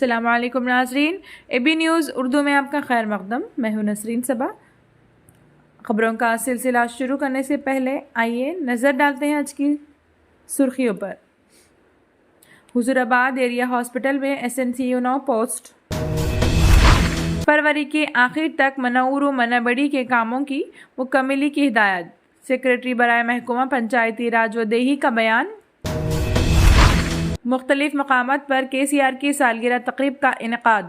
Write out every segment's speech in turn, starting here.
السلام علیکم ناظرین، اے بی نیوز اردو میں آپ کا خیر مقدم۔ میں ہوں نسرین صبا۔ خبروں کا سلسلہ شروع کرنے سے پہلے آئیے نظر ڈالتے ہیں آج کی سرخیوں پر۔ حضور آباد ایریا ہاسپٹل میں SNCU 9 پوسٹ۔ فروری کے آخر تک مناور و منابڑی کے کاموں کی مکملی کی ہدایت۔ سیکریٹری برائے محکمہ پنچایتی راج و دیہی کا بیان۔ مختلف مقامات پر KCR کی سالگرہ تقریب کا انعقاد۔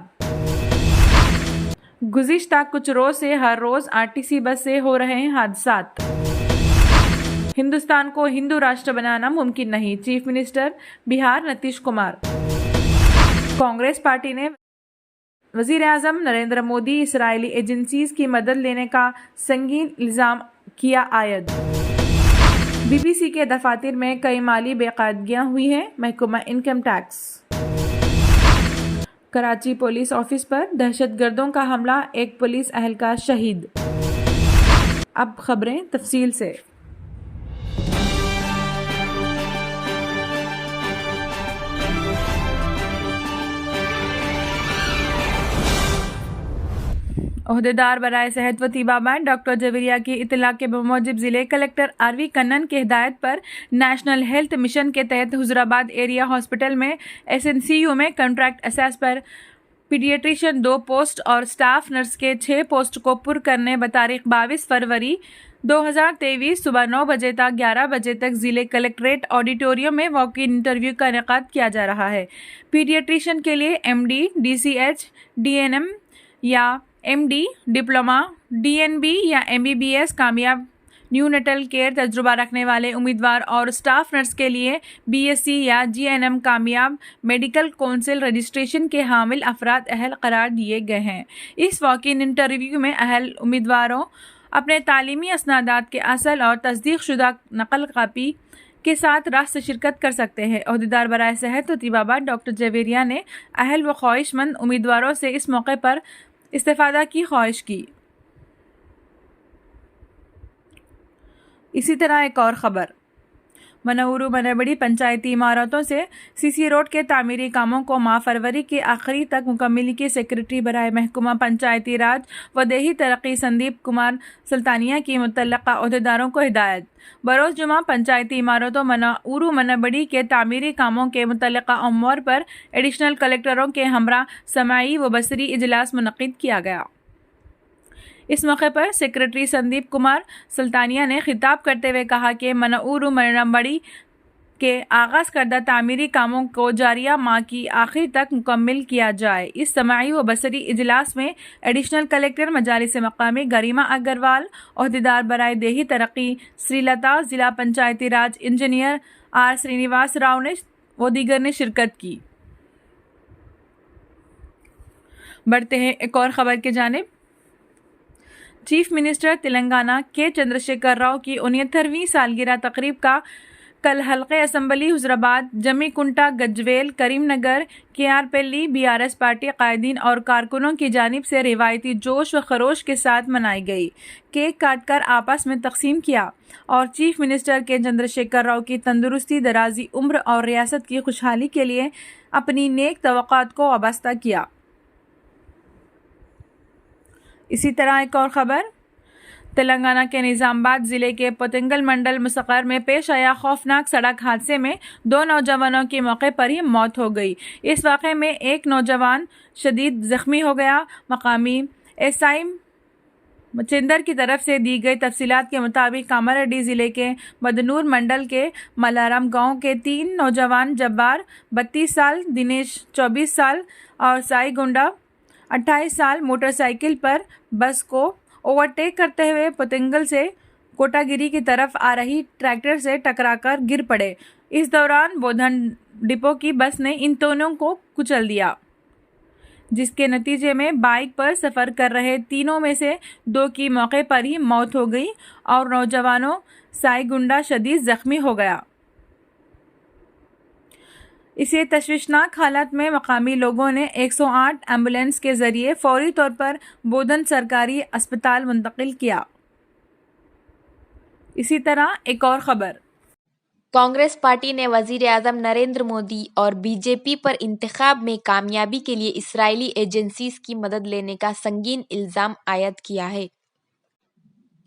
گزشتہ کچھ روز سے ہر روز RTC بس سے ہو رہے ہیں حادثات۔ ہندوستان کو ہندو راشٹر بنانا ممکن نہیں، چیف منسٹر بہار نتیش کمار۔ کانگریس پارٹی نے وزیر اعظم نریندر مودی اسرائیلی ایجنسیز کی مدد لینے کا سنگین الزام کیا عائد۔ BBC کے دفاتر میں کئی مالی بے قاعدگیاں ہوئی ہیں، محکمہ income tax. Karachi police office پر دہشت گردوں کا حملہ، ایک پولیس اہلکار شہید۔ اب خبریں تفصیل سے۔ عہدیدار برائے صحت و طبابت ڈاکٹر جویریہ کی اطلاع کے بموجب ضلع کلکٹر RV کنن کی ہدایت پر نیشنل ہیلتھ مشن کے تحت حضورآباد ایریا ہاسپٹل میں SNCU میں کنٹریکٹ اسیس پر پیڈیاٹریشین 2 پوسٹ اور اسٹاف نرس کے 6 پوسٹ کو پر کرنے بتاریخ 22 فروری 2023 صبح 9 بجے تا 11 بجے تک ضلع کلکٹریٹ آڈیٹوریم میں واک ان انٹرویو کا انعقاد کیا جا رہا ہے۔ پیڈیاٹریشین کے لیے MD DCH DNM یا MD ڈپلومہ DNB یا MBBS کامیاب نیونیٹل کیئر تجربہ رکھنے والے امیدوار اور اسٹاف نرس کے لیے BSc یا GNM کامیاب میڈیکل کونسل رجسٹریشن کے حامل افراد اہل قرار دیے گئے ہیں۔ اس واک ان انٹرویو میں اہل امیدواروں اپنے تعلیمی اسنادات کے اصل اور تصدیق شدہ نقل کاپی کے ساتھ راست شرکت کر سکتے ہیں۔ عہدیدار برائے صحت و طبابت ڈاکٹر جویریہ نے اہل و خواہش مند امیدواروں سے اس موقع پر استفادہ کی خواہش کی۔ اسی طرح ایک اور خبر۔ مناور و منابڑی پنچایتی عمارتوں سے CC روڈ کے تعمیری کاموں کو ماہ فروری کے آخری تک مکملی کی سیکریٹری برائے محکمہ پنچایتی راج و دیہی ترقی سندیپ کمار سلطانیہ کی متعلقہ عہدیداروں کو ہدایت۔ بروز جمعہ پنچایتی عمارتوں مناور و منابڑی کے تعمیری کاموں کے متعلقہ امور پر ایڈیشنل کلکٹروں کے ہمراہ سماعی و بصری اجلاس منعقد کیا گیا۔ اس موقع پر سیکریٹری سندیپ کمار سلطانیہ نے خطاب کرتے ہوئے کہا کہ مناور و منابڑی کے آغاز کردہ تعمیری کاموں کو جاریہ ماہ کی آخر تک مکمل کیا جائے۔ اس سماعی و بصری اجلاس میں ایڈیشنل کلکٹر مجالس مقامی گریما اگروال، عہدیدار برائے دیہی ترقی سری لتا، ضلع پنچایتی راج انجینئر R سرینیواس راؤ و دیگر نے شرکت کی۔ بڑھتے ہیں ایک اور خبر کی جانب۔ Chief minister Telangana K Chandrashekar Rao کی 69ویں سالگرہ تقریب کا کل حلقہ اسمبلی Huzurabad, Jammikunta, Gajwel, Karimnagar, KR پیلی BRS پارٹی قائدین اور کارکنوں کی جانب سے روایتی جوش و خروش کے ساتھ منائی گئی۔ کیک کاٹ کر آپس میں تقسیم کیا اور chief minister K Chandrashekar Rao کی تندرستی، درازی عمر اور ریاست کی خوشحالی کے لیے اپنی نیک توقعات کو وابستہ کیا۔ اسی طرح ایک اور خبر۔ تلنگانہ کے نظام آباد ضلع کے پوتنگل منڈل مسقر میں پیش آیا خوفناک سڑک حادثے میں 2 نوجوانوں کی موقع پر ہی موت ہو گئی۔ اس واقعے میں ایک نوجوان شدید زخمی ہو گیا۔ مقامی SI مچندر کی طرف سے دی گئی تفصیلات کے مطابق کاماریڈی ضلع کے مدنور منڈل کے ملارم گاؤں کے 3 نوجوان جبار 32 سال، دنیش 24 سال اور سائی گنڈا 28 سال موٹر سائیکل پر بس کو اوورٹیک کرتے ہوئے پوتنگل سے کوٹاگیری کی طرف آ رہی ٹریکٹر سے ٹکرا کر گر پڑے۔ اس دوران بودھن ڈپو کی بس نے ان دونوں کو کچل دیا، جس کے نتیجے میں بائک پر سفر کر رہے تینوں میں سے 2 کی موقع پر ہی موت ہو گئی اور نوجوانوں سائی گنڈا شدید زخمی ہو گیا۔ اسے تشویشناک حالت میں مقامی لوگوں نے 108 ایمبولینس کے ذریعے فوری طور پر بودھن سرکاری اسپتال منتقل کیا۔ اسی طرح ایک اور خبر۔ کانگریس پارٹی نے وزیر اعظم نریندر مودی اور بی جے پی پر انتخاب میں کامیابی کے لیے اسرائیلی ایجنسیز کی مدد لینے کا سنگین الزام عائد کیا ہے۔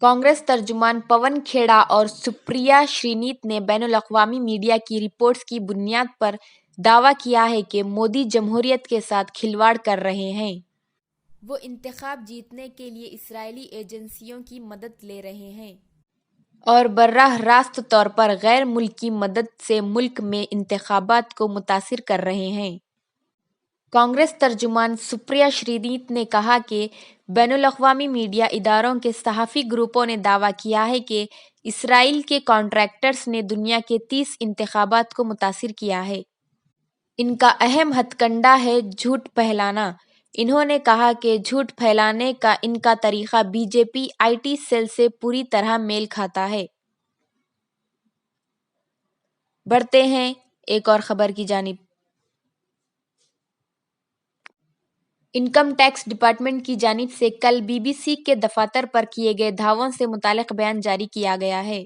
کانگریس ترجمان پون کھیڑا اور سپریا شرینیت نے بین الاقوامی میڈیا کی رپورٹس کی بنیاد پر دعویٰ کیا ہے کہ مودی جمہوریت کے ساتھ کھلواڑ کر رہے ہیں۔ وہ انتخاب جیتنے کے لیے اسرائیلی ایجنسیوں کی مدد لے رہے ہیں اور براہ راست طور پر غیر ملکی مدد سے ملک میں انتخابات کو متاثر کر رہے ہیں۔ کانگریس ترجمان سپریا شرینیت نے کہا کہ بین الاقوامی میڈیا اداروں کے صحافی گروپوں نے دعویٰ کیا ہے کہ اسرائیل کے کنٹراکٹرز نے دنیا کے 30 انتخابات کو متاثر کیا ہے۔ ان کا اہم ہتھ کنڈا ہے جھوٹ پھیلانا۔ انہوں نے کہا کہ جھوٹ پھیلانے کا ان کا طریقہ B J P I T cell سے پوری طرح میل کھاتا ہے۔ بڑھتے ہیں ایک اور خبر کی جانب۔ انکم ٹیکس ڈپارٹمنٹ کی جانب سے کل بی بی سی کے دفاتر پر کیے گئے دھاووں سے متعلق بیان جاری کیا گیا ہے،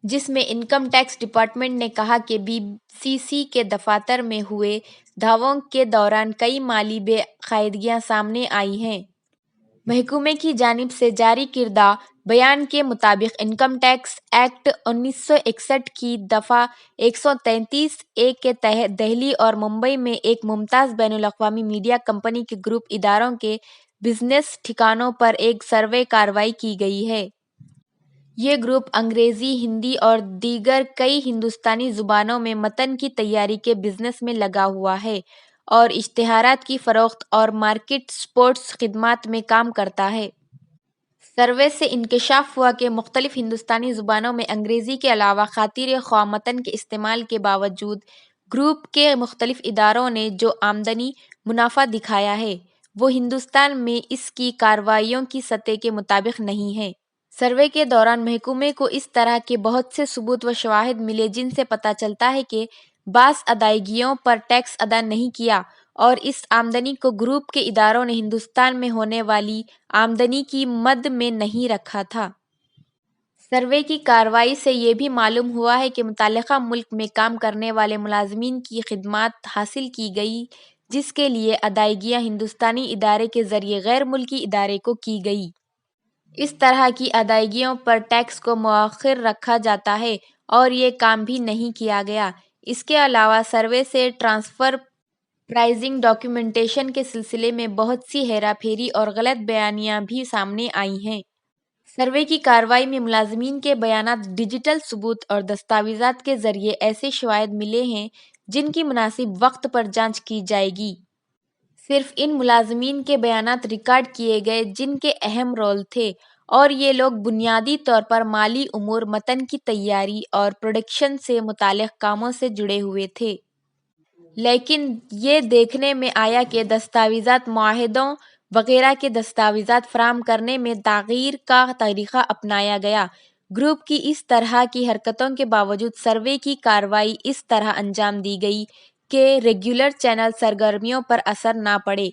جس میں انکم ٹیکس ڈپارٹمنٹ نے کہا کہ بی سی سی کے دفاتر میں ہوئے دھاووں کے دوران کئی مالی بے قاعدگیاں سامنے آئی ہیں۔ محکمے کی جانب سے جاری کردہ بیان کے مطابق انکم ٹیکس ایکٹ 1961 کی دفعہ 133(a) کے تحت دہلی اور ممبئی میں ایک ممتاز بین الاقوامی میڈیا کمپنی کے گروپ اداروں کے بزنس ٹھکانوں پر ایک سروے کارروائی کی گئی ہے۔ یہ گروپ انگریزی، ہندی اور دیگر کئی ہندوستانی زبانوں میں متن کی تیاری کے بزنس میں لگا ہوا ہے اور اشتہارات کی فروخت اور مارکیٹ سپورٹس خدمات میں کام کرتا ہے۔ سروے سے انکشاف ہوا کہ مختلف ہندوستانی زبانوں میں انگریزی کے علاوہ خاطر خواہ متن کے استعمال کے باوجود گروپ کے مختلف اداروں نے جو آمدنی منافع دکھایا ہے، وہ ہندوستان میں اس کی کارروائیوں کی سطح کے مطابق نہیں ہے۔ سروے کے دوران محکمے کو اس طرح کے بہت سے ثبوت و شواہد ملے جن سے پتہ چلتا ہے کہ بعض ادائیگیوں پر ٹیکس ادا نہیں کیا اور اس آمدنی کو گروپ کے اداروں نے ہندوستان میں ہونے والی آمدنی کی مد میں نہیں رکھا تھا۔ سروے کی کارروائی سے یہ بھی معلوم ہوا ہے کہ متعلقہ ملک میں کام کرنے والے ملازمین کی خدمات حاصل کی گئی جس کے لیے ادائیگیاں ہندوستانی ادارے کے ذریعے غیر ملکی ادارے کو کی گئی۔ اس طرح کی ادائیگیوں پر ٹیکس کو مؤخر رکھا جاتا ہے اور یہ کام بھی نہیں کیا گیا۔ اس کے علاوہ سروے سے ٹرانسفر پرائزنگ ڈاکیومنٹیشن کے سلسلے میں بہت سی ہیرا پھیری اور غلط بیانیاں بھی سامنے آئی ہیں۔ سروے کی کارروائی میں ملازمین کے بیانات، ڈیجیٹل ثبوت اور دستاویزات کے ذریعے ایسے شواہد ملے ہیں جن کی مناسب وقت پر جانچ کی جائے گی۔ صرف ان ملازمین کے بیانات ریکارڈ کیے گئے جن کے اہم رول تھے اور یہ لوگ بنیادی طور پر مالی امور، متن کی تیاری اور پروڈکشن سے متعلق کاموں سے جڑے ہوئے تھے۔ لیکن یہ دیکھنے میں آیا کہ دستاویزات، معاہدوں وغیرہ کے دستاویزات فراہم کرنے میں تغیر کا طریقہ اپنایا گیا۔ گروپ کی اس طرح کی حرکتوں کے باوجود سروے کی کارروائی اس طرح انجام دی گئی کہ ریگولر چینل سرگرمیوں پر اثر نہ پڑے۔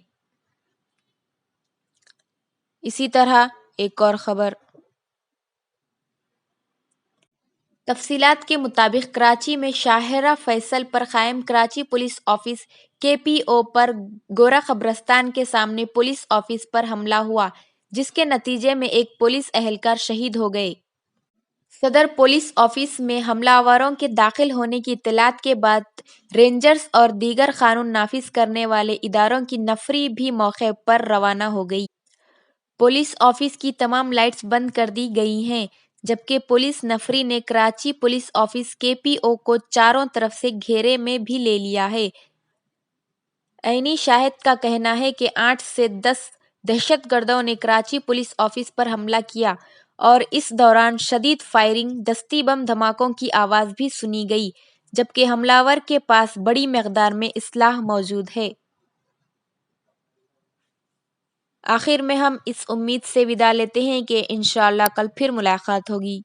اسی طرح ایک اور خبر۔ تفصیلات کے مطابق کراچی میں شاہراہ فیصل پر قائم کراچی پولیس آفس کے پی او پر گورا قبرستان کے سامنے پولیس آفس پر حملہ ہوا جس کے نتیجے میں ایک پولیس اہلکار شہید ہو گئے۔ صدر پولیس آفس میں حملہ آوروں کے داخل ہونے کی اطلاعات کے بعد رینجرز اور دیگر قانون نافذ کرنے والے اداروں کی نفری بھی موقع پر روانہ ہو گئی۔ پولیس آفس کی تمام لائٹس بند کر دی گئی ہیں جبکہ پولیس نفری نے کراچی پولیس آفس کے پی او کو چاروں طرف سے گھیرے میں بھی لے لیا ہے۔ عینی شاہد کا کہنا ہے کہ 8 سے 10 دہشت گردوں نے کراچی پولیس آفس پر حملہ کیا اور اس دوران شدید فائرنگ، دستی بم دھماکوں کی آواز بھی سنی گئی جبکہ حملہ آور کے پاس بڑی مقدار میں اسلحہ موجود ہے۔ آخر میں ہم اس امید سے وداع لیتے ہیں کہ انشاءاللہ کل پھر ملاقات ہوگی۔